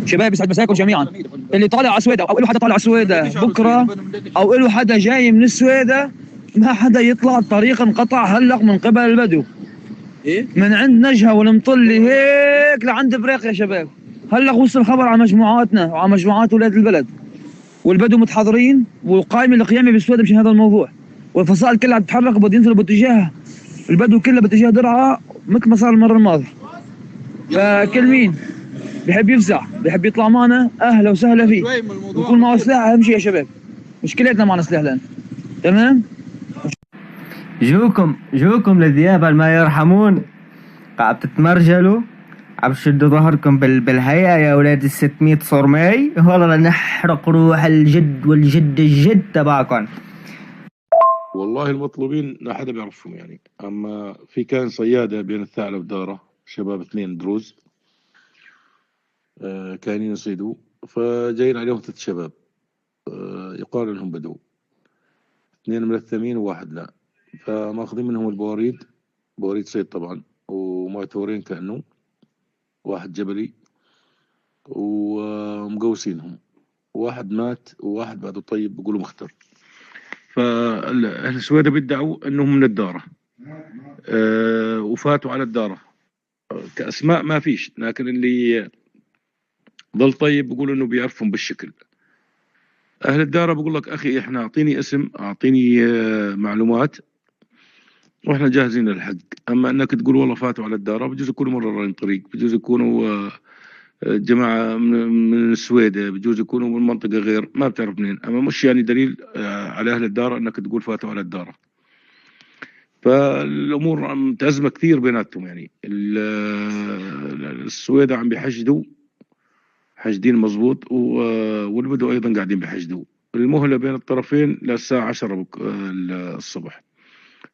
شباب يسعد مساكم جميعا. اللي طالع على سويدة او له حدا طالع على سويدة بكره او له حدا جاي من السويدة، ما حدا يطلع، الطريق انقطع هلق من قبل البدو. من عند نجهة والمطلي هيك لعند بريق يا شباب. هلق وصل خبر على مجموعاتنا وعلى مجموعات ولاد البلد، والبدو متحضرين وقايمة القيامة بالسويدة مشان هذا الموضوع، والفصائل كلها بتتحرك وبده ينزلوا باتجاه البدو كله باتجاه درعا مثل ما صار المرة الماضية. فكل مين بحب يفزع بحب يطلع معنا اهلا وسهلا فيه، ويكون معه سلاح اهم شيء يا شباب. مشكلتنا معنا سلاح الان. تمام. جوكم للذئاب ما يرحمون، قاعد تتمرجلوا، عم تشدوا ظهركم بالهيئة يا ولاد ال600 صرمي، والله نحرق روح الجد والجد الجد تبعكم. والله المطلوبين لا حدا بيعرفهم يعني، اما في كان صيادة بين الثعلب دارة، شباب 2 دروز كانوا يصيدوا، فجايين عليهم 3 شباب يقال لهم بدو، 2 ملثمين وواحد لا، فماخذين منهم البواريد، بواريد صيد طبعا، ومعتورين كأنه، واحد جبلي، ومقوسينهم، واحد مات وواحد بعده طيب بيقولوا مختر. فأهل السويدة بيدعوا انهم من الدارة وفاتوا على الدارة. كأسماء ما فيش، لكن اللي ضل طيب بيقول انه بيعرفهم بالشكل. اهل الدارة بقول لك اخي احنا اعطيني اسم، اعطيني معلومات واحنا جاهزين للحق. اما انك تقول والله فاتوا على الدارة، بجوز يكونوا مرة طريق، بجوز يكونوا جماعة من السويدة، بجوز يكونوا من منطقة غير ما بتعرف منين، اما مش يعني دليل على اهل الدارة انك تقول فاتوا على الدارة. فالامور متأزمة كثير بيناتهم يعني. السويدة عم بيحشدوا حشدين مظبوط، والبدو ايضا قاعدين بيحشدوا. المهلة بين الطرفين للساعة 10 الصبح.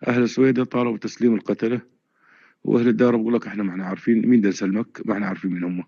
اهل السويدة طالبوا تسليم القتلة، واهل الدار بقول لك احنا ما احنا عارفين مين ده سلمك، ما احنا عارفين مين هم.